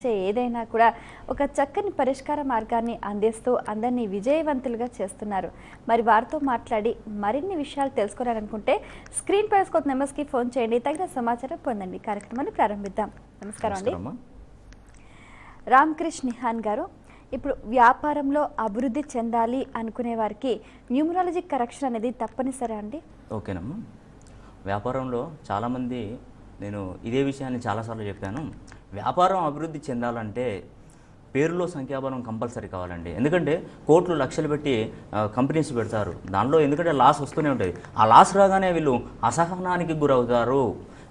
ఏదైనా కూడా ఒక చక్కని పరిష్కార మార్గాన్ని అందిస్తూ అందరినీ విజయవంతులుగా చేస్తున్నారు. మరి వారితో మాట్లాడి మరిన్ని విషయాలు తెలుసుకోవాలనుకుంటే స్క్రీన్ పై స్కోప్ నెంబర్స్కి ఫోన్ చేయండి, తగిన సమాచారం పొందండి. కార్యక్రమాన్ని ప్రారంభిద్దాం. నమస్కారం అండి. రామకృష్ణ నిహాన్ గారు, ఇప్పుడు వ్యాపారంలో అభివృద్ధి చెందాలి అనుకునే వారికి న్యూమరాలజీ కరెక్షన్ అనేది తప్పనిసరి అండి? ఓకేనమ్మా. వ్యాపారంలో చాలామంది, నేను ఇదే విషయాన్ని చాలాసార్లు చెప్పాను, వ్యాపారం అభివృద్ధి చెందాలంటే పేరులో సంఖ్యాబలం కంపల్సరీ కావాలండి. ఎందుకంటే కోట్లు లక్షలు పెట్టి కంపెనీస్ పెడతారు, దానిలో ఎందుకంటే లాస్ వస్తూనే ఉంటుంది. ఆ లాస్ రాగానే వీళ్ళు అసహనానికి గురవుతారు,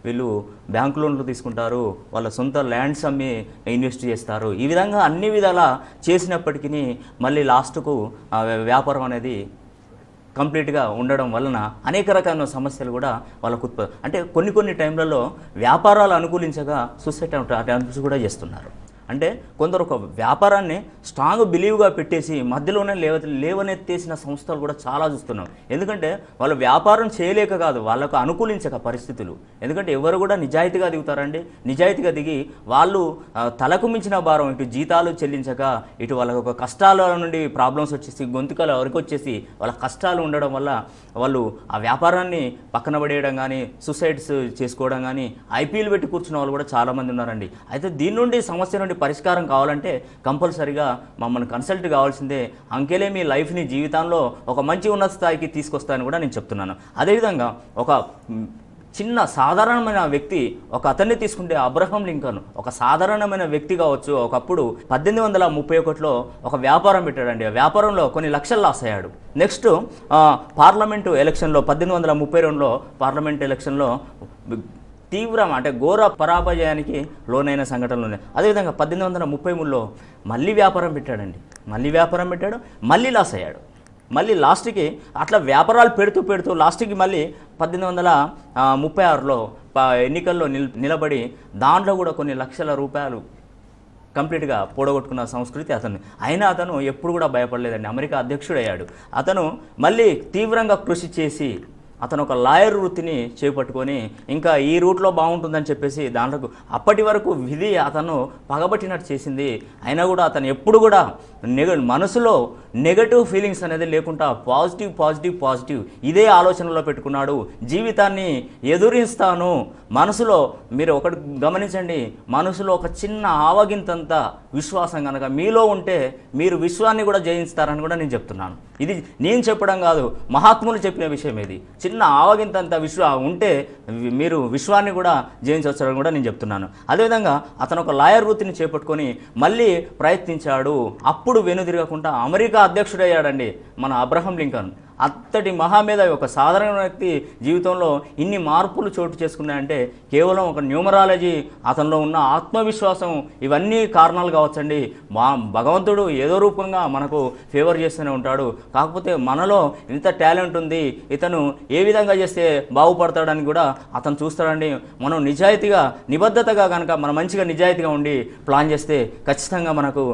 వీళ్ళు బ్యాంకు లోన్లు తీసుకుంటారు, వాళ్ళ సొంత ల్యాండ్స్ అమ్మి ఇన్వెస్ట్ చేస్తారు. ఈ విధంగా అన్ని విధాలా చేసినప్పటికీ మళ్ళీ లాస్ట్కు వ్యాపారం అనేది కంప్లీట్గా ఉండడం వలన అనేక రకాల సమస్యలు కూడా వాళ్ళకు అంటే కొన్ని టైంలలో వ్యాపారాలు అనుకూలించగా సూసైడ్ అటెంప్ట్స్ కూడా చేస్తున్నారు. అంటే కొందరు ఒక వ్యాపారాన్ని స్ట్రాంగ్ బిలీవ్గా పెట్టేసి మధ్యలోనే లేవనెత్తేసిన సంస్థలు కూడా చాలా చూస్తున్నాం. ఎందుకంటే వాళ్ళు వ్యాపారం చేయలేక కాదు, వాళ్ళకు అనుకూలించక పరిస్థితులు. ఎందుకంటే ఎవరు కూడా నిజాయితీగా దిగుతారండి. నిజాయితీగా దిగి వాళ్ళు తలకు మించిన భారం, ఇటు జీతాలు చెల్లించక, ఇటు వాళ్ళకు ఒక కష్టాల నుండి ప్రాబ్లమ్స్ వచ్చేసి గొంతుకల వరకు వచ్చేసి వాళ్ళ కష్టాలు ఉండడం వల్ల వాళ్ళు ఆ వ్యాపారాన్ని పక్కన పడేయడం కానీ, సూసైడ్స్ చేసుకోవడం కానీ, ఐపీఎల్ పెట్టి కూర్చున్న వాళ్ళు కూడా చాలామంది ఉన్నారండి. అయితే దీని నుండి సమస్య నుండి పరిష్కారం కావాలంటే కంపల్సరిగా మమ్మల్ని కన్సల్ట్ కావాల్సిందే. అంకెలే మీ లైఫ్ని జీవితంలో ఒక మంచి ఉన్నత స్థాయికి తీసుకొస్తాయని కూడా నేను చెప్తున్నాను. అదేవిధంగా ఒక చిన్న సాధారణమైన వ్యక్తి, ఒక అతన్ని తీసుకుంటే అబ్రహం లింకన్ ఒక సాధారణమైన వ్యక్తి కావచ్చు. ఒకప్పుడు 1831లో ఒక వ్యాపారం పెట్టాడండి. ఆ వ్యాపారంలో కొన్ని లక్షలు లాస్ అయ్యాడు. నెక్స్ట్ పార్లమెంటు ఎలక్షన్లో 1832లో పార్లమెంట్ ఎలక్షన్లో తీవ్రం అంటే ఘోర పరాజయానికి లోనైన సంఘటనలు ఉన్నాయి. అదేవిధంగా 1833లో మళ్ళీ వ్యాపారం పెట్టాడండి. మళ్ళీ లాస్ అయ్యాడు. మళ్ళీ లాస్ట్కి అట్లా వ్యాపారాలు పెడుతూ లాస్ట్కి మళ్ళీ 1836లో ఎన్నికల్లో నిలబడి దాంట్లో కూడా కొన్ని లక్షల రూపాయలు కంప్లీట్గా పోడగొట్టుకున్న సంస్కృతి అతను. అయినా అతను ఎప్పుడు కూడా భయపడలేదండి. అమెరికా అధ్యక్షుడయ్యాడు. అతను మళ్ళీ తీవ్రంగా కృషి చేసి అతను ఒక లాయర్ వృత్తిని చేపట్టుకొని ఇంకా ఈ రూట్లో బాగుంటుందని చెప్పేసి దాంట్లో అప్పటి వరకు విధి అతను పగబట్టినట్టు చేసింది. అయినా కూడా అతను ఎప్పుడు కూడా మనసులో నెగటివ్ ఫీలింగ్స్ అనేది లేకుండా పాజిటివ్ ఇదే ఆలోచనలో పెట్టుకున్నాడు. జీవితాన్ని ఎదురిస్తాను మనసులో. మీరు ఒకటి గమనించండి, మనసులో ఒక చిన్న ఆవగింతంత విశ్వాసం కనుక మీలో ఉంటే మీరు విశ్వాన్ని కూడా జయిస్తారని కూడా నేను చెప్తున్నాను. ఇది నేను చెప్పడం కాదు, మహాత్ములు చెప్పిన విషయం. ఇది చిన్న ఆవగింతంత ఉంటే మీరు విశ్వాన్ని కూడా జయించవచ్చని కూడా నేను చెప్తున్నాను. అదేవిధంగా అతను ఒక లాయర్ వృత్తిని చేపట్టుకొని మళ్ళీ ప్రయత్నించాడు. అప్పుడు వెనుదిరగకుండా అమెరికా అధ్యక్షుడయ్యాడండి మన అబ్రహం లింకన్. అంతటి మహామేధావి, ఒక సాధారణ వ్యక్తి జీవితంలో ఇన్ని మార్పులు చోటు చేసుకున్నాయంటే కేవలం ఒక న్యూమరాలజీ, అతనిలో ఉన్న ఆత్మవిశ్వాసం, ఇవన్నీ కారణాలు కావచ్చండి. భగవంతుడు ఏదో రూపంగా మనకు ఫేవర్ చేస్తూనే ఉంటాడు. కాకపోతే మనలో ఇంత టాలెంట్ ఉంది, ఇతను ఏ విధంగా చేస్తే బాగుపడతాడని కూడా అతను చూస్తాడండి. మనం నిజాయితీగా నిబద్ధతగా కనుక మనం మంచిగా నిజాయితీగా ఉండి ప్లాన్ చేస్తే ఖచ్చితంగా మనకు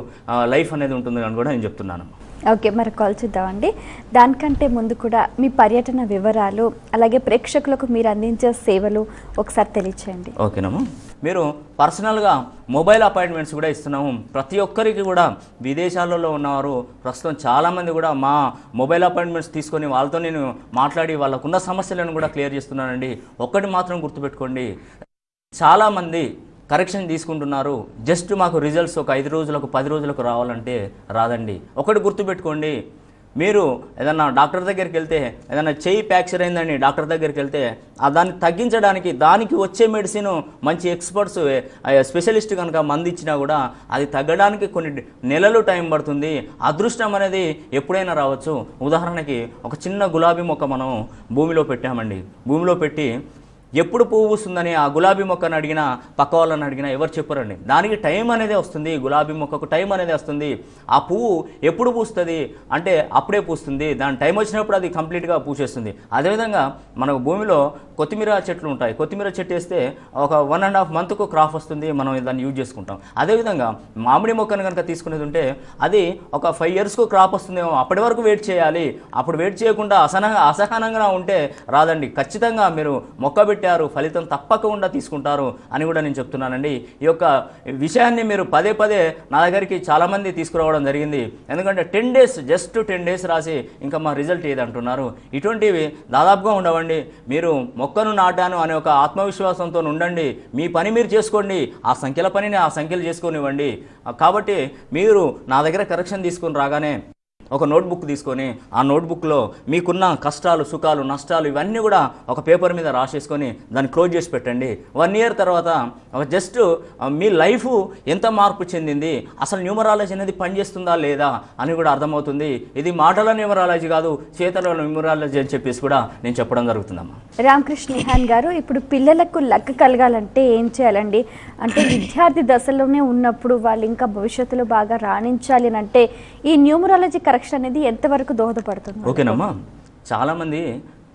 లైఫ్ అనేది ఉంటుంది అని కూడా నేను చెప్తున్నాను. ఓకే, మరి కాల్ చూద్దామండి. దానికంటే ముందు కూడా మీ పర్యటన వివరాలు, అలాగే ప్రేక్షకులకు మీరు అందించే సేవలు ఒకసారి తెలియచేయండి. ఓకేనమ్మా. మీరు పర్సనల్గా మొబైల్ అపాయింట్మెంట్స్ కూడా ఇస్తున్నాము. ప్రతి ఒక్కరికి కూడా విదేశాలలో ఉన్నవారు ప్రస్తుతం చాలామంది కూడా మా మొబైల్ అపాయింట్మెంట్స్ తీసుకొని వాళ్ళతో నేను మాట్లాడి వాళ్ళకున్న సమస్యలను కూడా క్లియర్ చేస్తున్నానండి. ఒక్కటి మాత్రం గుర్తుపెట్టుకోండి, చాలామంది కరెక్షన్ తీసుకుంటున్నారు. జస్ట్ మాకు రిజల్ట్స్ ఒక 5 రోజులకు 10 రోజులకు రావాలంటే రాదండి. ఒకటి గుర్తుపెట్టుకోండి, మీరు ఏదన్నా డాక్టర్ దగ్గరికి వెళ్తే ఏదైనా చెయ్యి ఫ్రాక్చర్ అయిందని డాక్టర్ దగ్గరికి వెళ్తే దాన్ని తగ్గించడానికి దానికి వచ్చే మెడిసిన్ మంచి ఎక్స్పర్ట్స్ స్పెషలిస్ట్ కనుక మంది ఇచ్చినా కూడా అది తగ్గడానికి కొన్ని నెలలు టైం పడుతుంది. అదృష్టం అనేది ఎప్పుడైనా రావచ్చు. ఉదాహరణకి ఒక చిన్న గులాబీ మొక్క మనం భూమిలో పెట్టామండి. భూమిలో పెట్టి ఎప్పుడు పువ్వు పూస్తుందని ఆ గులాబీ మొక్కను అడిగినా, పక్క వాళ్ళని అడిగినా ఎవరు చెప్పరండి. దానికి టైం అనేది వస్తుంది, గులాబీ మొక్కకు టైం అనేది వస్తుంది. ఆ పువ్వు ఎప్పుడు పూస్తుంది అంటే అప్పుడే పూస్తుంది, దాని టైం వచ్చినప్పుడు అది కంప్లీట్గా పూసేస్తుంది. అదేవిధంగా మనకు భూమిలో కొత్తిమీర చెట్లు ఉంటాయి. కొత్తిమీర చెట్టు వేస్తే ఒక 1.5 మంత్కు క్రాప్ వస్తుంది, మనం దాన్ని యూజ్ చేసుకుంటాం. అదేవిధంగా మామిడి మొక్కను కనుక తీసుకునేది ఉంటే అది ఒక 5 ఇయర్స్కు క్రాప్ వస్తుందేమో, అప్పటి వరకు వెయిట్ చేయాలి. అప్పుడు వెయిట్ చేయకుండా అసహనంగా ఉంటే రాదండి. ఖచ్చితంగా మీరు మొక్క పెట్టి పెట్టారు, ఫలితం తప్పకుండా తీసుకుంటారు అని కూడా నేను చెప్తున్నానండి. ఈ యొక్క విషయాన్ని మీరు పదే పదే నా దగ్గరికి చాలామంది తీసుకురావడం జరిగింది. ఎందుకంటే 10 days, జస్ట్ 10 days రాసి ఇంకా మా రిజల్ట్ ఏది అంటున్నారు. ఇటువంటివి దాదాపుగా ఉండవండి. మీరు మొక్కను నాటాను అనే ఒక ఆత్మవిశ్వాసంతో ఉండండి. మీ పని మీరు చేసుకోండి, ఆ సంఖ్యల పనిని ఆ సంఖ్యలు చేసుకోనివ్వండి. కాబట్టి మీరు నా దగ్గర కరెక్షన్ తీసుకొని రాగానే ఒక నోట్బుక్ తీసుకొని ఆ నోట్బుక్లో మీకున్న కష్టాలు, సుఖాలు, నష్టాలు ఇవన్నీ కూడా ఒక పేపర్ మీద రాసేసుకొని దాన్ని క్లోజ్ చేసి పెట్టండి. 1 year తర్వాత జస్ట్ మీ లైఫ్ ఎంత మార్పు చెందింది, అసలు న్యూమరాలజీ అనేది పనిచేస్తుందా లేదా అని కూడా అర్థమవుతుంది. ఇది మాటల న్యూమరాలజీ కాదు, చేతల న్యూమరాలజీ అని చెప్పేసి కూడా నేను చెప్పడం జరుగుతుందమ్మా. రామకృష్ణ నిహాన్ గారు, ఇప్పుడు పిల్లలకు లక్ కలగాలంటే ఏం చేయాలండి? అంటే విద్యార్థి దశలోనే ఉన్నప్పుడు వాళ్ళు ఇంకా భవిష్యత్తులో బాగా రాణించాలి అని అంటే ఈ న్యూమరాలజీ కరెక్షన్ అనేది ఎంతవరకు దోహదపడుతుంది? ఓకేనమ్మా, చాలామంది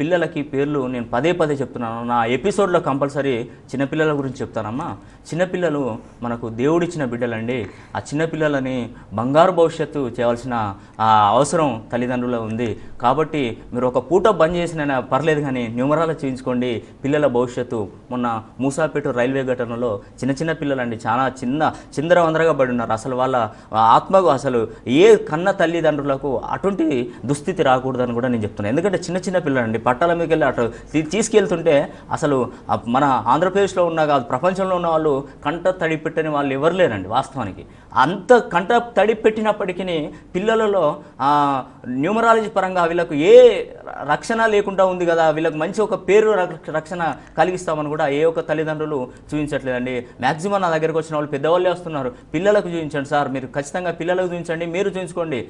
పిల్లలకి పేర్లు నేను పదే పదే చెప్తున్నాను. నా ఎపిసోడ్లో కంపల్సరీ చిన్నపిల్లల గురించి చెప్తానమ్మా. చిన్నపిల్లలు మనకు దేవుడిచ్చిన బిడ్డలండి. ఆ చిన్నపిల్లలని బంగారు భవిష్యత్తు చేయాల్సిన అవసరం తల్లిదండ్రులు ఉంది. కాబట్టి మీరు ఒక పూట బంద్ చేసిన పర్లేదు కానీ న్యూమరాలజీ చేయించుకోండి, పిల్లల భవిష్యత్తు. మొన్న మూసాపేట రైల్వే ఘటనలో చిన్న పిల్లలండి, చాలా చిందరవందరగా పడి ఉన్నారు. అసలు వాళ్ళ ఆత్మకు అసలు ఏ కన్న తల్లిదండ్రులకు అటువంటి దుస్థితి రాకూడదని కూడా నేను చెప్తున్నాను. ఎందుకంటే చిన్న పిల్లలండి పట్టాల మీదకి వెళ్ళి అటు తీసుకెళ్తుంటే అసలు మన ఆంధ్రప్రదేశ్లో ఉన్న కాదు, ప్రపంచంలో ఉన్న వాళ్ళు కంట తడి పెట్టని వాళ్ళు ఎవరు లేరండి. వాస్తవానికి అంత కంట తడి పెట్టినప్పటికీ పిల్లలలో న్యూమరాలజీ పరంగా వీళ్ళకు ఏ రక్షణ లేకుండా ఉంది కదా, వీళ్ళకి మంచి ఒక పేరు రక్షణ కలిగిస్తామని కూడా ఏ ఒక్క తల్లిదండ్రులు చూపించట్లేదండి. మ్యాక్సిమం నా దగ్గరికి వచ్చిన వాళ్ళు పెద్దవాళ్ళే వస్తున్నారు, పిల్లలకు చూపించండి సార్, మీరు ఖచ్చితంగా పిల్లలకు చూపించండి, మీరు చూపించుకోండి.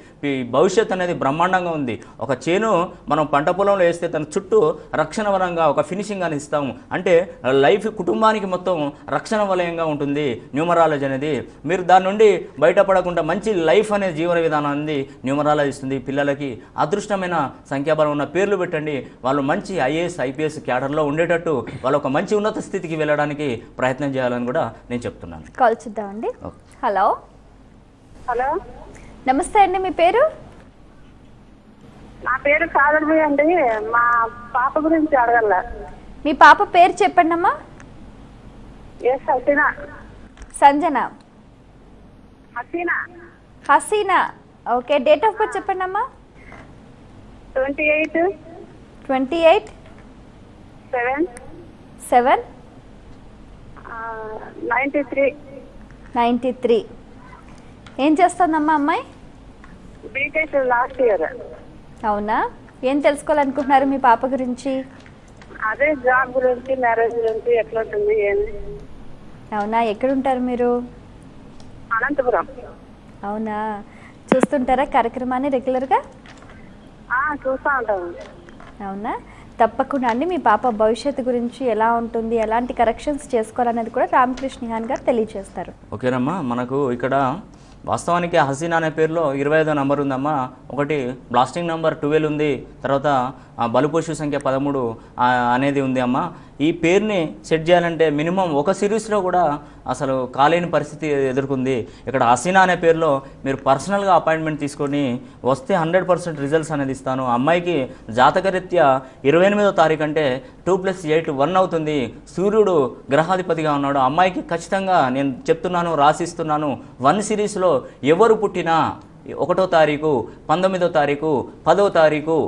భవిష్యత్ అనేది బ్రహ్మాండంగా ఉంది. ఒక చేను మనం పంట పొలంలో వేస్తే తన చుట్టూ రక్షణ వలంగా ఒక ఫినిషింగ్ అని ఇస్తాము. అంటే లైఫ్ కుటుంబానికి మొత్తం రక్షణ వలయంగా ఉంటుంది న్యూమరాలజీ అనేది. మీరు దాని నుండి బయటపడకుండా మంచి లైఫ్ అనే జీవన విధానాన్ని న్యూమరాలజీ ఇస్తుంది. పిల్లలకి అదృష్టమైన సంఖ్యాబలం ఉన్న పేర్లు పెట్టండి, వాళ్ళు మంచి IAS IPS క్యాడర్లో ఉండేటట్టు వాళ్ళు ఒక మంచి ఉన్నత స్థితికి వెళ్ళడానికి ప్రయత్నం చేయాలని కూడా నేను చెప్తున్నాను. కాల్ చూద్దామండి. హలో హలో, నమస్తే అండి, మీ పేరు? నా పేరు కాదర్మి అండి. మా పాప గురించి అడగల. మీ పాప పేరు చెప్పండి అమ్మా. Haseena. Sanjana. Haseena. Haseena, okay. Date of birth చెప్పండి అమ్మా. 28 28 7 7 93. 93. ఏం చేస్తుందమ్మా అమ్మాయి? B Tech last year. అవునా? ఏం తెలుసుకోవాలనుకుంటున్నారు మీ పాప గురించి? అదే జాబ్ గురించి, మ్యారేజ్ గురించి ఎట్లుంటుంది ఏంది. అవునా? ఎక్కడుంటారు మీరు? అనంతపురం. అవునా? చూస్తుంటారా కార్యక్రమాన్ని రెగ్యులర్గా? చూస్తూ ఉంటాము. అవునా? తప్పకుండా అండి. మీ పాప భవిష్యత్తు గురించి ఎలా ఉంటుంది, ఎలాంటి కరెక్షన్స్ చేసుకోవాలనేది కూడా రామకృష్ణ నిహాన్ గారు తెలియజేస్తారు. ఓకేనమ్మా, మనకు ఇక్కడ వాస్తవానికి హసీనా అనే పేరులో 25వ నంబర్ ఉందమ్మా. ఒకటి బ్లాస్టింగ్ నంబర్ 12 ఉంది, తర్వాత బలుపోషు సంఖ్య 13 అనేది ఉంది అమ్మ. ఈ పేరుని సెట్ చేయాలంటే మినిమం ఒక సిరీస్లో కూడా అసలు కాలేని పరిస్థితి ఎదుర్కొంది. ఇక్కడ హసీనా అనే పేరులో మీరు పర్సనల్గా అపాయింట్మెంట్ తీసుకొని వస్తే 100% రిజల్ట్స్ అనేది ఇస్తాను. అమ్మాయికి జాతకరీత్యా 28వ తారీఖు అంటే 2+8 1 అవుతుంది. సూర్యుడు గ్రహాధిపతిగా ఉన్నాడు. అమ్మాయికి ఖచ్చితంగా నేను చెప్తున్నాను, రాసిస్తున్నాను. 1 సిరీస్లో ఎవరు పుట్టినా 1వ తారీఖు, 19వ తారీఖు, 10వ తారీఖు,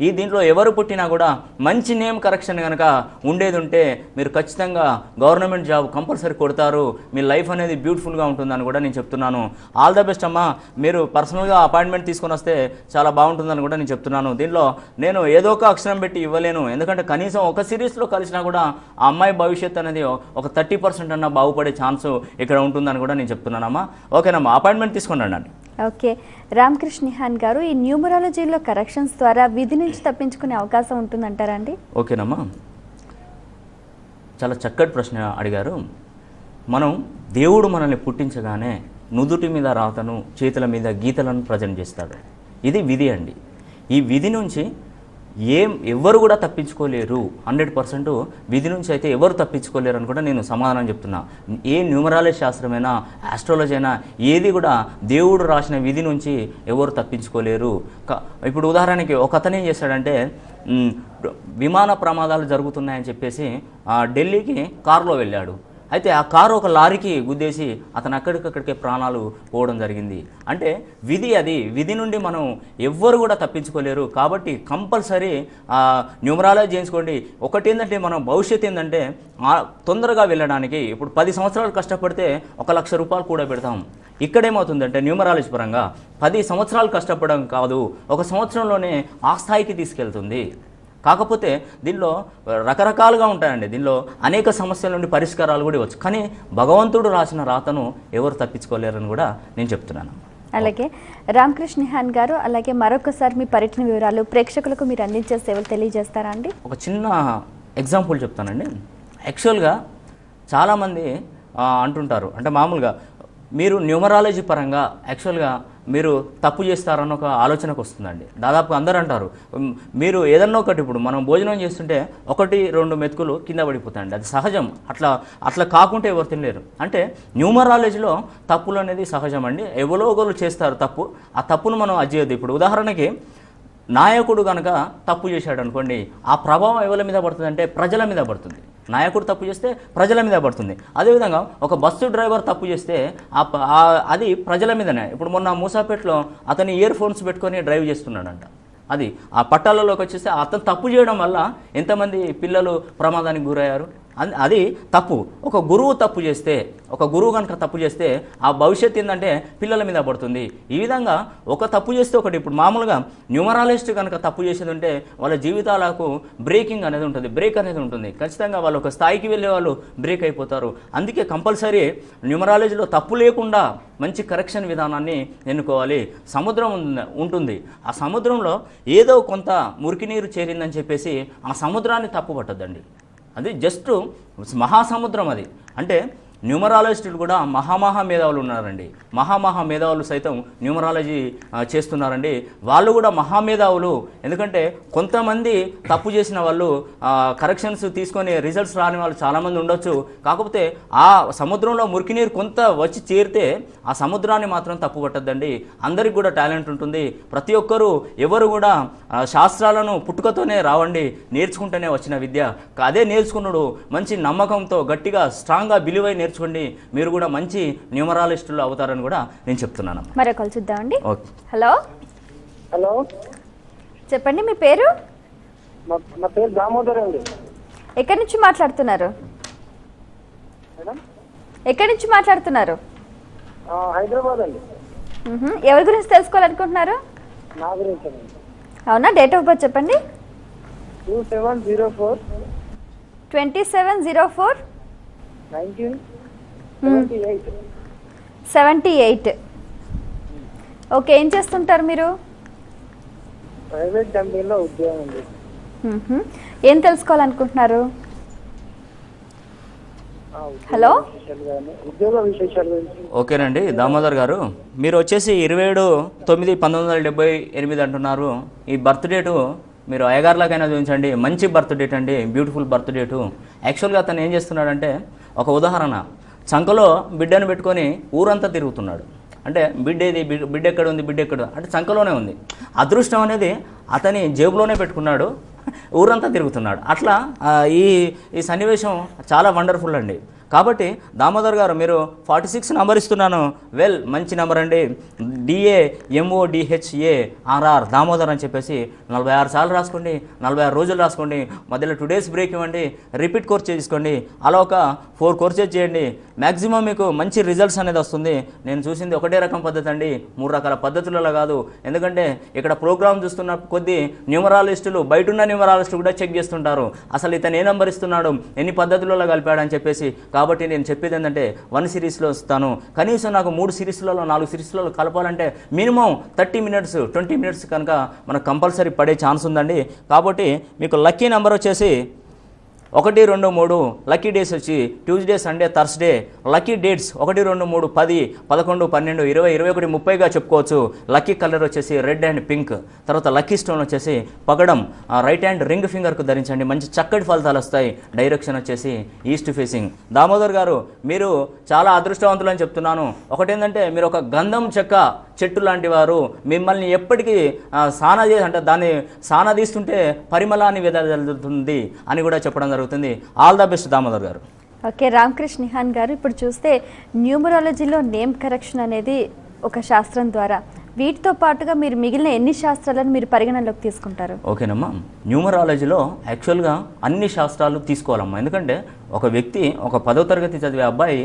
ఈ దీంట్లో ఎవరు పుట్టినా కూడా మంచి నేమ్ కరెక్షన్ కనుక ఉండేది ఉంటే మీరు ఖచ్చితంగా గవర్నమెంట్ జాబ్ కంపల్సరీ కొడతారు. మీ లైఫ్ అనేది బ్యూటిఫుల్గా ఉంటుందని కూడా నేను చెప్తున్నాను. ఆల్ ద బెస్ట్ అమ్మా. మీరు పర్సనల్గా అపాయింట్మెంట్ తీసుకొని వస్తే చాలా బాగుంటుందని కూడా నేను చెప్తున్నాను. దీనిలో నేను ఏదో ఒక అక్షరం పెట్టి ఇవ్వలేను, ఎందుకంటే కనీసం ఒక సిరీస్లో కలిసినా కూడా ఆ అమ్మాయి భవిష్యత్తు అనేది ఒక 30% అన్న బాగుపడే ఛాన్స్ ఇక్కడ ఉంటుందని కూడా నేను చెప్తున్నానమ్మా. ఓకేనమ్మా, అపాయింట్మెంట్ తీసుకొని రండి. ఓకే. రామకృష్ణ నిహాన్ గారు, ఈ న్యూమరాలజీలో కరెక్షన్స్ ద్వారా విధి నుంచి తప్పించుకునే అవకాశం ఉంటుందంటారా అండి? ఓకేనమ్మా, చాలా చక్కటి ప్రశ్న అడిగారు. మనం దేవుడు మనల్ని పుట్టించగానే నుదుటి మీద రాతను, చేతుల మీద గీతలను ప్రజెంట్ చేస్తాడు. ఇది విధి అండి. ఈ విధి నుంచి ఎవరు కూడా తప్పించుకోలేరు. 100% విధి నుంచి అయితే ఎవరు తప్పించుకోలేరు అని కూడా నేను సమాధానం చెప్తున్నా. ఏ న్యూమరాలజీ శాస్త్రమైనా, ఆస్ట్రాలజీ అయినా ఏది కూడా దేవుడు రాసిన విధి నుంచి ఎవరు తప్పించుకోలేరు. ఇప్పుడు ఉదాహరణకి ఒక అతను ఏం చేశాడంటే విమాన ప్రమాదాలు జరుగుతున్నాయని చెప్పేసి ఢిల్లీకి కారులో వెళ్ళాడు. అయితే ఆ కారు ఒక లారీకి గుద్దేసి అతను అక్కడికక్కడికే ప్రాణాలు పోవడం జరిగింది. అంటే విధి అది, విధి నుండి మనం ఎవ్వరు కూడా తప్పించుకోలేరు. కాబట్టి కంపల్సరీ న్యూమరాలజీ చేయించుకోండి. ఒకటి ఏంటంటే మనం భవిష్యత్తు ఏంటంటే తొందరగా వెళ్ళడానికి ఇప్పుడు 10 సంవత్సరాలు కష్టపడితే 1 లక్ష రూపాయలు కూడా పెడతాం. ఇక్కడేమవుతుందంటే న్యూమరాలజీ పరంగా 10 సంవత్సరాలు కష్టపడడం కాదు, 1 సంవత్సరంలోనే ఆ స్థాయికి తీసుకెళ్తుంది. కాకపోతే దీనిలో రకరకాలుగా ఉంటాయండి. దీనిలో అనేక సమస్యల నుండి పరిష్కారాలు కూడా ఇవ్వచ్చు. కానీ భగవంతుడు రాసిన రాతను ఎవరు తప్పించుకోలేరని కూడా నేను చెప్తున్నాను. అలాగే రామకృష్ణ హాన్ గారు, అలాగే మరొకసారి మీ పర్యటన వివరాలు ప్రేక్షకులకు మీరు అందించే సేవలు తెలియజేస్తారా అండి? ఒక చిన్న ఎగ్జాంపుల్ చెప్తానండి. యాక్చువల్గా చాలామంది అంటుంటారు, అంటే మామూలుగా మీరు న్యూమరాలజీ పరంగా యాక్చువల్గా మీరు తప్పు చేస్తారన్న ఒక ఆలోచనకు వస్తుందండి. దాదాపు అందరూ అంటారు మీరు ఏదన్నా ఒకటి, ఇప్పుడు మనం భోజనం చేస్తుంటే 1-2 మెతుకులు కింద పడిపోతాయండి, అది సహజం. అట్లా కాకుంటే ఎవరు తినలేరు. అంటే న్యూమరాలజీలో తప్పులు అనేది సహజం అండి. ఎవరో ఒకరు చేస్తారు తప్పు, ఆ తప్పును మనం అజ్జేయద్దు. ఇప్పుడు ఉదాహరణకి నాయకుడు కనుక తప్పు చేశాడు అనుకోండి, ఆ ప్రభావం ఎవరి మీద పడుతుంది అంటే ప్రజల మీద పడుతుంది. నాయకుడు తప్పు చేస్తే ప్రజల మీద పడుతుంది. అదేవిధంగా ఒక బస్సు డ్రైవర్ తప్పు చేస్తే అది ప్రజల మీదనే. ఇప్పుడు మొన్న మూసాపేటలో అతని ఇయర్ ఫోన్స్ పెట్టుకొని డ్రైవ్ చేస్తున్నాడంట. అది ఆ పట్టాలలోకి వచ్చేస్తే అతను తప్పు చేయడం వల్ల ఎంతమంది పిల్లలు ప్రమాదానికి గురయ్యారు. అది తప్పు. ఒక గురువు తప్పు చేస్తే, ఒక గురువు కనుక తప్పు చేస్తే ఆ భవిష్యత్తు ఏంటంటే పిల్లల మీద పడుతుంది. ఈ విధంగా ఒక తప్పు చేస్తే ఒకటి, ఇప్పుడు మామూలుగా న్యూమరాలజిస్ట్ కనుక తప్పు చేసేది ఉంటే వాళ్ళ జీవితాలకు బ్రేకింగ్ అనేది ఉంటుంది, బ్రేక్ అనేది ఉంటుంది. ఖచ్చితంగా వాళ్ళు ఒక స్థాయికి వెళ్ళే వాళ్ళు బ్రేక్ అయిపోతారు. అందుకే కంపల్సరీ న్యూమరాలజీలో తప్పు లేకుండా మంచి కరెక్షన్ విధానాన్ని ఎన్నుకోవాలి. సముద్రం ఉంటుంది, ఆ సముద్రంలో ఏదో కొంత మురికి నీరు చేరిందని చెప్పేసి ఆ సముద్రాన్ని తప్పు పట్టద్దండి. అది జస్ట్ మహాసముద్రం అది. అంటే న్యూమరాలజిస్టులు కూడా మహామహా మేధావులు ఉన్నారండి. మహామహా మేధావులు సైతం న్యూమరాలజీ చేస్తున్నారండి. వాళ్ళు కూడా మహామేధావులు. ఎందుకంటే కొంతమంది తప్పు చేసిన వాళ్ళు కరెక్షన్స్ తీసుకొని రిజల్ట్స్ రాని వాళ్ళు చాలామంది ఉండొచ్చు. కాకపోతే ఆ సముద్రంలో మురికి నీరు కొంత వచ్చి చేరితే ఆ సముద్రాన్ని మాత్రం తప్పు పట్టద్దండి. అందరికి కూడా టాలెంట్ ఉంటుంది. ప్రతి ఒక్కరూ ఎవరు కూడా శాస్త్రాలను పుట్టుకతోనే రావండి, నేర్చుకుంటూనే వచ్చిన విద్య. అదే నేర్చుకున్నాడు మంచి నమ్మకంతో గట్టిగా స్ట్రాంగ్గా బిలీవ్ అయి నేర్చుకోండి, మీరు కూడా మంచి న్యూమరాలిస్టులు అవుతారని కూడా నేను చెప్తున్నాను. మరో కాల్ చూద్దామండి. ఓకే. హలో చెప్పండి, మీ పేరు? నా పేరు దామోదర్ అండి. ఎక్కడి నుంచి మాట్లాడుతున్నారు? ఎక్కడి నుంచి మాట్లాడుతున్నారు? హైదరాబాద్ అండి. ఎవరి గురించి తెలుసుకోవాలనుకుంటున్నారు? నా గురించి. అవునా, డేట్ ఆఫ్ బర్త్ చెప్పండి. 2704 2704 1978. ఓకే, ఏం చేస్తుంటారు మీరు? ప్రైవేట్ కంపెనీలో ఉద్యోగం అండి. ఏం తెలుసుకోవాలనుకుంటున్నారు? హలో, ఉద్యోగ విశేషాల గురించి. ఓకేనండి దామోదర్ గారు, మీరు వచ్చేసి 27/9/1978 అంటున్నారు. ఈ బర్త్ డేటు మీరు అయ్యగారులకైనా చూపించండి. మంచి బర్త్ డేట్ అండి, బ్యూటిఫుల్ బర్త్ డేటు. యాక్చువల్గా అతను ఏం చేస్తున్నాడంటే, ఒక ఉదాహరణ, చంకలో బిడ్డను పెట్టుకొని ఊరంతా తిరుగుతున్నాడు. అంటే బిడ్డ ఏది, బిడ్డ ఎక్కడ ఉంది, బిడ్డ ఎక్కడ అంటే చంకలోనే ఉంది. అదృష్టం అనేది అతని జేబులోనే పెట్టుకున్నాడు, ఊరంతా తిరుగుతున్నాడు. అట్లా ఈ సన్నివేశం చాలా వండర్ఫుల్ అండి. కాబట్టి దామోదర్ గారు మీరు 46 నంబర్ ఇస్తున్నాను. వెల్, మంచి నెంబర్ అండి. DAMODHARR దామోదర్ అని చెప్పేసి 46 సార్లు రాసుకోండి, 46 రోజులు రాసుకోండి. మధ్యలో 2 days బ్రేక్ ఇవ్వండి, రిపీట్ కోర్స్ చేసుకోండి. అలా ఒక 4 కోర్సెస్ చేయండి. మ్యాక్సిమం మీకు మంచి రిజల్ట్స్ అనేది వస్తుంది. నేను చూసింది ఒకటే రకం పద్ధతి అండి, 3 రకాల పద్ధతులలో కాదు. ఎందుకంటే ఇక్కడ ప్రోగ్రామ్ చూస్తున్న కొద్దీ న్యూమరాలిస్టులు, బయటున్న న్యూమరాలిస్టులు కూడా చెక్ చేస్తుంటారు, అసలు ఇతను ఏ నెంబర్ ఇస్తున్నాడు, ఎన్ని పద్ధతులలో కలిపాడని చెప్పేసి. కాబట్టి నేను చెప్పేది ఏంటంటే 1 సిరీస్లో ఇస్తాను. కనీసం నాకు 3 సిరీస్లలో 4 సిరీస్లలో కలపాలంటే మినిమం 30 minutes 20 minutes కనుక మనకు కంపల్సరీ పడే ఛాన్స్ ఉందండి. కాబట్టి మీకు లక్కీ నెంబర్ వచ్చేసి 1, 2, 3. లక్కీ డేస్ వచ్చి Tuesday, Sunday, Thursday. Lucky dates 1, 2, 3, 10, 11, 12, 20, 21, 30గా చెప్పుకోవచ్చు. లక్కీ కలర్ వచ్చేసి రెడ్ అండ్ పింక్. తర్వాత లక్కీ స్టోన్ వచ్చేసి పగడం, రైట్ హ్యాండ్ రింగ్ ఫింగర్కు ధరించండి, మంచి చక్కటి ఫలితాలు వస్తాయి. డైరెక్షన్ వచ్చేసి ఈస్ట్ ఫేసింగ్. దామోదర్ గారు మీరు చాలా అదృష్టవంతులు అని చెప్తున్నాను. ఒకటేంటంటే మీరు ఒక గంధం చెక్క చెట్టు లాంటి వారు, మిమ్మల్ని ఎప్పటికీ అంటే దాన్ని సానదీస్తుంటే పరిమళాన్ని వెదజల్లుతుంది అని కూడా చెప్పడం జరుగుతుంది. ఆల్ ద బెస్ట్ దామోదర్ గారు. ఓకే, రామకృష్ణ నిహాన్ గారు, ఇప్పుడు చూస్తే న్యూమరాలజీలో నేమ్ కరెక్షన్ అనేది ఒక శాస్త్రం ద్వారా, వీటితో పాటుగా మీరు మిగిలిన ఎన్ని శాస్త్రాలను మీరు పరిగణనలోకి తీసుకుంటారు? ఓకేనమ్మా, న్యూమరాలజీలో యాక్చువల్గా అన్ని శాస్త్రాలు తీసుకోవాలమ్మా. ఎందుకంటే ఒక వ్యక్తి ఒక 10వ తరగతి చదివే అబ్బాయి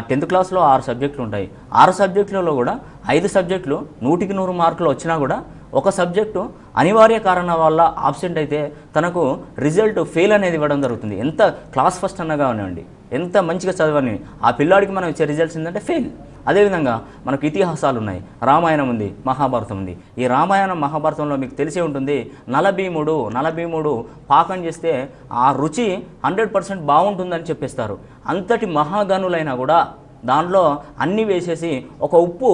10th క్లాస్లో 6 సబ్జెక్టులు ఉంటాయి. 6 సబ్జెక్టులలో కూడా 5 సబ్జెక్టులు 100కి 100 మార్కులు వచ్చినా కూడా ఒక సబ్జెక్టు అనివార్య కారణాల వల్ల ఆబ్సెంట్ అయితే తనకు రిజల్ట్ ఫెయిల్ అనేది ఇవ్వడం జరుగుతుంది. ఎంత క్లాస్ ఫస్ట్ అన్నగా ఉండండి, ఎంత మంచిగా చదవని ఆ పిల్లాడికి మనం ఇచ్చే రిజల్ట్స్ ఏంటంటే ఫెయిల్. అదేవిధంగా మనకు ఇతిహాసాలు ఉన్నాయి, రామాయణం ఉంది, మహాభారతం ఉంది. ఈ రామాయణం మహాభారతంలో మీకు తెలిసే ఉంటుంది, నలభీముడు పాకం చేస్తే ఆ రుచి 100% బాగుంటుందని చెప్పేస్తారు. అంతటి మహాగనులైనా కూడా దానిలో అన్నీ వేసేసి ఒక ఉప్పు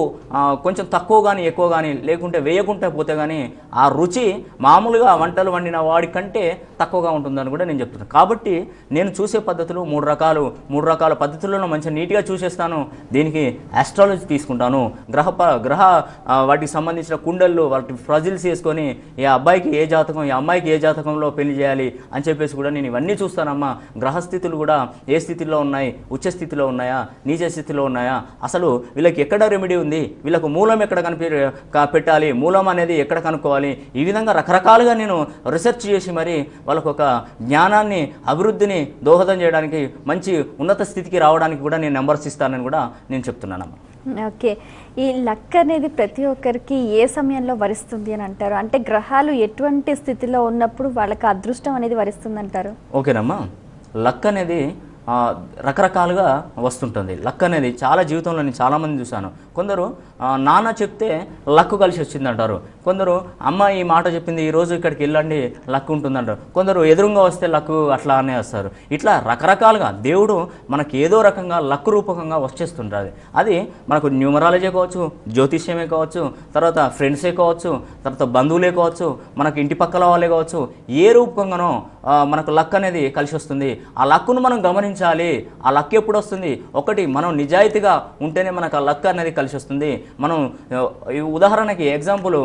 కొంచెం తక్కువ కానీ ఎక్కువ కానీ లేకుంటే వేయకుంటే పోతే కానీ ఆ రుచి మామూలుగా వంటలు వండిన వాడి కంటే తక్కువగా ఉంటుందని కూడా నేను చెప్తున్నాను. కాబట్టి నేను చూసే పద్ధతులు మూడు రకాల పద్ధతులను మంచిగా నీట్గా చూసేస్తాను. దీనికి ఆస్ట్రాలజీ తీసుకుంటాను, గ్రహ వాటికి సంబంధించిన కుండళ్ళు వాటి ప్రజిల్స్ వేసుకొని ఈ అబ్బాయికి ఏ జాతకం, ఈ అమ్మాయికి ఏ జాతకంలో పెళ్లి చేయాలి అని చెప్పేసి కూడా నేను ఇవన్నీ చూస్తానమ్మా. గ్రహస్థితులు కూడా ఏ స్థితిలో ఉన్నాయి, ఉచ్చ స్థితిలో ఉన్నాయా, నీచ స్థితిలో ఉన్నాయా, అసలు వీళ్ళకి ఎక్కడ రెమెడీ ఉంది, వీళ్ళకు మూలం ఎక్కడ పెట్టాలి, మూలం అనేది ఎక్కడ కనుక్కోవాలి, ఈ విధంగా రకరకాలుగా నేను రీసెర్చ్ చేసి మరి వాళ్ళకు ఒక జ్ఞానాన్ని, అభివృద్ధిని దోహదం చేయడానికి, మంచి ఉన్నత స్థితికి రావడానికి కూడా నేను నెంబర్స్ ఇస్తానని కూడా నేను చెప్తున్నానమ్మా. ఓకే, ఈ లక్ అనేది ప్రతి ఒక్కరికి ఏ సమయంలో వరిస్తుంది అని అంటారు? అంటే గ్రహాలు ఎటువంటి స్థితిలో ఉన్నప్పుడు వాళ్ళకి అదృష్టం అనేది వరిస్తుంది అంటారు? ఓకేనమ్మా, లక్ అనేది రకరకాలుగా వస్తుంటుంది. లక్ అనేది చాలా జీవితంలో నేను చాలామంది చూశాను. కొందరు నాన్న చెప్తే లక్ కలిసి వచ్చిందంటారు, కొందరు అమ్మ ఈ మాట చెప్పింది ఈరోజు ఇక్కడికి వెళ్ళండి లక్ ఉంటుందంటారు, కొందరు ఎదురుగా వస్తే లక్ అట్లా అనే వస్తారు. ఇట్లా రకరకాలుగా దేవుడు మనకి ఏదో రకంగా లక్ రూపకంగా వచ్చేస్తుంటుంది. అది మనకు న్యూమరాలజీ కావచ్చు, జ్యోతిష్యమే కావచ్చు, తర్వాత ఫ్రెండ్సే కావచ్చు, తర్వాత బంధువులే కావచ్చు, మనకి ఇంటి పక్కల వాళ్ళే కావచ్చు, ఏ రూపకంగానో మనకు లక్ అనేది కలిసి వస్తుంది. ఆ లక్ను మనం గమనించాలి. ఆ లక్ ఎప్పుడు వస్తుంది? ఒకటి, మనం నిజాయితీగా ఉంటేనే మనకు ఆ లక్ అనేది కలిసి వస్తుంది. మనం ఉదాహరణకి ఎగ్జాంపుల్,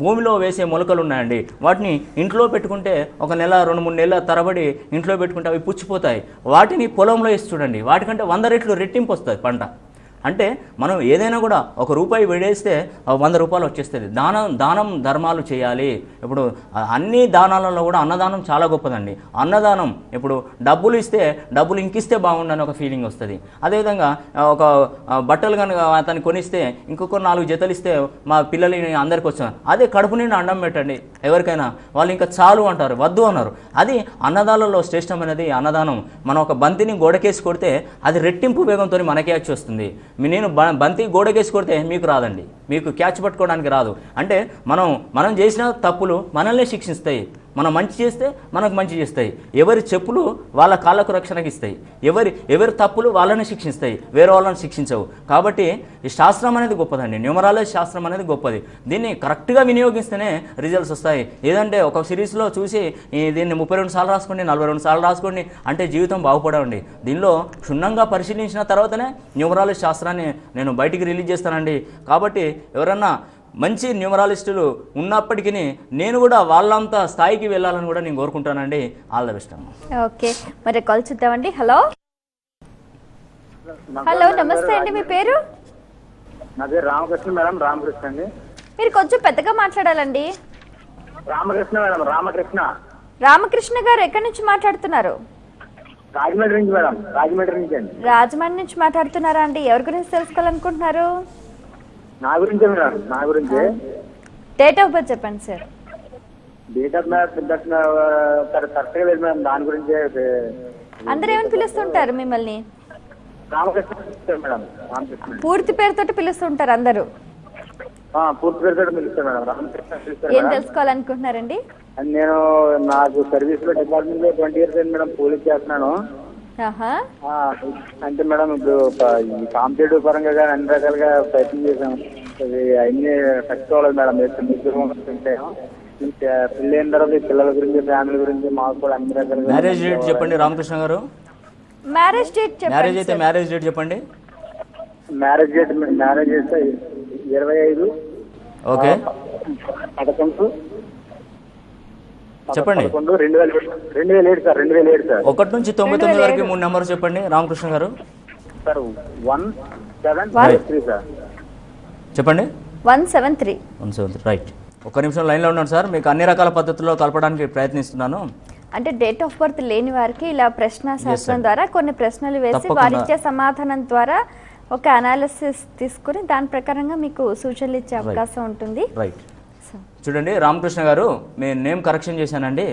భూమిలో వేసే మొలకలు ఉన్నాయండి, వాటిని ఇంట్లో పెట్టుకుంటే ఒక నెల 2-3 నెలల తరబడి ఇంట్లో పెట్టుకుంటే అవి పుచ్చిపోతాయి. వాటిని పొలంలో వేసి చూడండి, వాటికంటే 100 రెట్లు రెట్టింపు వస్తుంది పంట. అంటే మనం ఏదైనా కూడా ₹1 విడేస్తే ₹100 వచ్చేస్తుంది. దానం ధర్మాలు చేయాలి. ఇప్పుడు అన్ని దానాలలో కూడా అన్నదానం చాలా గొప్పదండి. అన్నదానం ఇప్పుడు డబ్బులు ఇస్తే డబ్బులు ఇంకిస్తే బాగుండని ఒక ఫీలింగ్ వస్తుంది. అదేవిధంగా ఒక బట్టలు కనుక అతను కొనిస్తే ఇంకొక 4 జతలు ఇస్తే మా పిల్లలని అందరికి వచ్చాను. అదే కడుపు నిండా అండం పెట్టండి ఎవరికైనా, వాళ్ళు ఇంకా చాలు అంటారు, వద్దు అన్నారు. అది అన్నదానాలలో శ్రేష్టమైనది అన్నదానం. మనం ఒక బంతిని గోడకేసి కొడితే అది రెట్టింపు వేగంతో మనకే వచ్చి వస్తుంది. నేను బంతి గోడకేసి కొడితే మీకు రాదండి, మీకు క్యాచ్ పట్టుకోవడానికి రాదు. అంటే మనం చేసిన తప్పులు మనల్ని శిక్షిస్తాయి, మనం మంచి చేస్తే మనకు మంచి చేస్తాయి. ఎవరి చెప్పులు వాళ్ళ కాళ్ళకు రక్షణకి ఇస్తాయి, ఎవరి తప్పులు వాళ్ళని శిక్షిస్తాయి, వేరే వాళ్ళని శిక్షించవు. కాబట్టి ఈ శాస్త్రం అనేది గొప్పదండి, న్యూమరాలజీ శాస్త్రం అనేది గొప్పది. దీన్ని కరెక్ట్గా వినియోగిస్తేనే రిజల్ట్స్ వస్తాయి. ఏదంటే ఒక సిరీస్లో చూసి దీన్ని 32 సార్లు రాసుకోండి, 42 సార్లు రాసుకోండి అంటే జీవితం బాగుపడండి. దీనిలో క్షుణ్ణంగా పరిశీలించిన తర్వాతనే న్యూమరాలజీ శాస్త్రాన్ని నేను బయటికి రిలీజ్ చేస్తానండి. కాబట్టి ఎవరన్నా మంచి న్యూమరాలిస్టులు ఉన్నప్పటికీ నేను కూడా వాళ్ళంతా స్థాయికి వెళ్ళాలని కూడా నేను కోరుకుంటానండి. ఆల్ ద బెస్ట్ అమ్మ. ఓకే, మరి కాల్ చూద్దామండి. హలో, నమస్తే అండి, మీ పేరు? నా పేరు రామకృష్ణ మేడం. రామకృష్ణ అండి. మీరు కొంచెం పెద్దగా మాట్లాడాలండి. రామకృష్ణ మేడం. రామకృష్ణ గారు ఎక్కడి నుంచి మాట్లాడుతున్నారు? రాజమండ్రి నుంచి మేడం. రాజమండ్రి నుంచి అండి. రాజమండ్రి నుంచి మాట్లాడుతున్నారా అండి? ఎవరి గురించి తెలుసుకోవాలనుకుంటున్నారు? నా గురించే మేడం. నా గురించి. డేట్ ఆఫ్ బర్త్ చెప్పండి సార్. డేట్ ఆఫ్ బర్త్ కరెక్ట్గా లేదు మేడం. దాని గురించే. అందరూ ఏమని పిలుస్తుంటారు మిమ్మల్ని? రామకృష్ణ మేడం. రామకృష్ణ. పూర్తి పేరుతోటి పిలుస్తుంటారు అందరూ? పూర్తి పేరుతో పిలుస్తాను మేడం. రామకృష్ణ. ఏం తెలుసుకోవాలనుకుంటున్నారండి? నేను నాకు సర్వీస్ లో డిపార్ట్మెంట్ లో 20 years అయింది మేడం. పోలీస్ చేస్తున్నాను. అంటే మేడం ఇప్పుడు ఈ కాంపిటేటివ్ పరంగా కానీ అన్ని రకాలుగా ప్రయత్నం చేశాం. అది అన్ని సక్సెస్ అవ్వలేదు మేడం. పెళ్ళి అయిన తర్వాత పిల్లల గురించి, ఫ్యామిలీ గురించి మాకు కూడా అన్ని రకాలుగా. మ్యారేజ్ డేట్ చెప్పండి రామకృష్ణ గారు. మ్యారేజ్ డేట్ చెప్పండి. మ్యారేజ్ డేట్ అయితే 25 ఓకే 11 చెప్పండి. 11 2007 సార్. 2007 సార్. 1 నుంచి 99 వరకు 3 నెంబర్ చెప్పండి రామకృష్ణ గారు. Sir 1773 sir. చెప్పండి. 173. 173 రైట్. ఒక్క నిమిషం లైన్లో ఉన్నాను సార్, మీకు అన్ని రకాల పద్ధతుల్లో కలపడానికి ప్రయత్నిస్తున్నాను. అంటే డేట్ ఆఫ్ బర్త్ లేని వారికి ఇలా ప్రశ్న శాస్త్రం ద్వారా కొన్ని ప్రశ్నలు వేసి తప్పకుండా. వారిచ్చే సమాధానం ద్వారా ఒక అనాలిసిస్ తీసుకుని దాని ప్రకారంగా మీకు సూచనలు ఇచ్చే అవకాశం ఉంటుంది. రైట్. చూడండి రామకృష్ణ గారు, నేను నేమ్ కరెక్షన్ చేశానండి.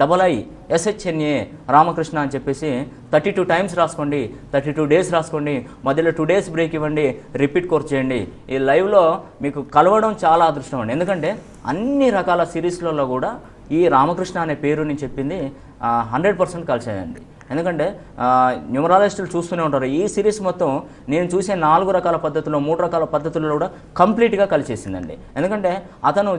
RRAMAKRRIISHNA రామకృష్ణ అని చెప్పేసి 32 టైమ్స్ రాసుకోండి. 32 డేస్ రాసుకోండి. మధ్యలో 2 డేస్ బ్రేక్ ఇవ్వండి. రిపీట్ కోర్స్ చేయండి. ఈ లైవ్లో మీకు కలవడం చాలా అదృష్టం అండి. ఎందుకంటే అన్ని రకాల సిరీస్లలో కూడా ఈ రామకృష్ణ అనే పేరు నేను చెప్పింది 100% కలిసేయండి. ఎందుకంటే న్యూమరాలజిస్టులు చూస్తూనే ఉంటారు. ఈ సిరీస్ మొత్తం నేను చూసే 4 రకాల పద్ధతుల్లో 3 రకాల పద్ధతుల్లో కూడా కంప్లీట్గా కలిసేసిందండి. ఎందుకంటే అతను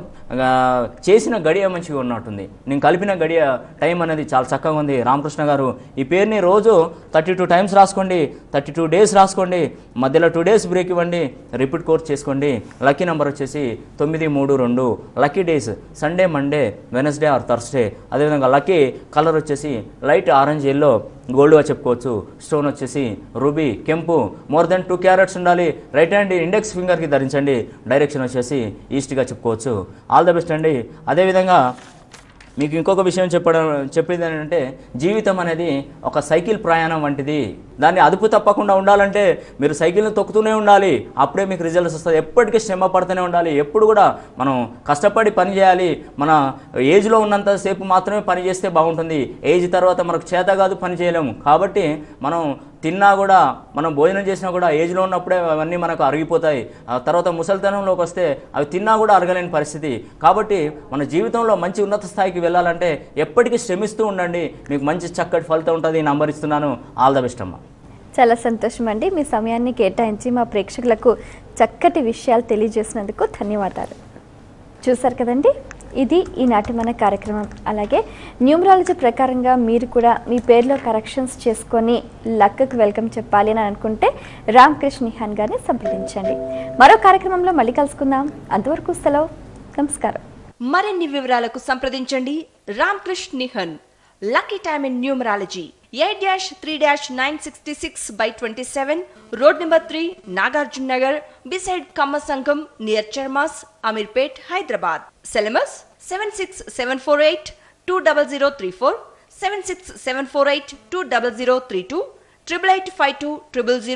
చేసిన గడియ మంచిగా ఉన్నట్టుంది. నేను కలిపిన గడియ టైం అనేది చాలా చక్కగా ఉంది. రామకృష్ణ గారు ఈ పేరుని రోజు 32 టైమ్స్ రాసుకోండి. 32 డేస్ రాసుకోండి. మధ్యలో 2 డేస్ బ్రేక్ ఇవ్వండి. రిపీట్ కోర్స్ చేసుకోండి. లక్కీ నెంబర్ వచ్చేసి 932. Lucky days Sunday, Monday, Wednesday are Thursday. అదేవిధంగా లక్కీ కలర్ వచ్చేసి లైట్ ఆరెంజ్, ఎల్లో, గోల్డ్గా చెప్పుకోవచ్చు. స్టోన్ వచ్చేసి రూబీ, కెంపు. మోర్ దెన్ 2 క్యారెట్స్ ఉండాలి. రైట్ హ్యాండ్ ఇండెక్స్ ఫింగర్కి ధరించండి. డైరెక్షన్ వచ్చేసి ఈస్ట్గా చెప్పుకోవచ్చు. ఆల్ ద బెస్ట్ అండి. అదేవిధంగా మీకు ఇంకొక విషయం చెప్పేది ఏంటంటే జీవితం అనేది ఒక సైకిల్ ప్రయాణం వంటిది. దాన్ని అదుపు తప్పకుండా ఉండాలంటే మీరు సైకిల్ని తొక్కుతూనే ఉండాలి. అప్పుడే మీకు రిజల్ట్స్ వస్తుంది. ఎప్పటికీ శ్రమ పడుతూనే ఉండాలి. ఎప్పుడు కూడా మనం కష్టపడి పని చేయాలి. మన ఏజ్లో ఉన్నంత సేపు మాత్రమే పని చేస్తే బాగుంటుంది. ఏజ్ తర్వాత మనకు చేత కాదు, పని చేయలేము. కాబట్టి మనం తిన్నా కూడా, మనం భోజనం చేసినా కూడా ఏజ్లో ఉన్నప్పుడే అవన్నీ మనకు అరిగిపోతాయి. ఆ తర్వాత ముసలితనంలోకి వస్తే అవి తిన్నా కూడా అరగలేని పరిస్థితి. కాబట్టి మన జీవితంలో మంచి ఉన్నత స్థాయికి వెళ్ళాలంటే ఎప్పటికీ శ్రమిస్తూ ఉండండి. మీకు మంచి చక్కటి ఫలితం ఉంటుంది. నంబర్ ఇస్తున్నాను. ఆల్ ద బెస్ట్ అమ్మా. చాలా సంతోషం అండి. మీ సమయాన్ని కేటాయించి మా ప్రేక్షకులకు చక్కటి విషయాలు తెలియజేసినందుకు ధన్యవాదాలు. చూసారు కదండి, ఇది ఈనాటి మన కార్యక్రమం. అలాగే న్యూమరాలజీ ప్రకారంగా మీరు కూడా మీ పేరులో కరెక్షన్స్ చేసుకొని లక్కకు వెల్కమ్ చెప్పాలి అని అనుకుంటే రామకృష్ణ నిహాన్ గారిని సంప్రదించండి. మరో కార్యక్రమంలో మళ్ళీ కలుసుకుందాం. అంతవరకు సెలవు. నమస్కారం. మరిన్ని వివరాలకు సంప్రదించండి Ramakrishna Nihan. Lucky time in numerology 8-3-966/27, road number 3, Nagarjuna Nagar, beside Kamma Sangham, near Chermas, Ameerpet, Hyderabad. సెలమస్ 7674820034, 7674820032, 88520000.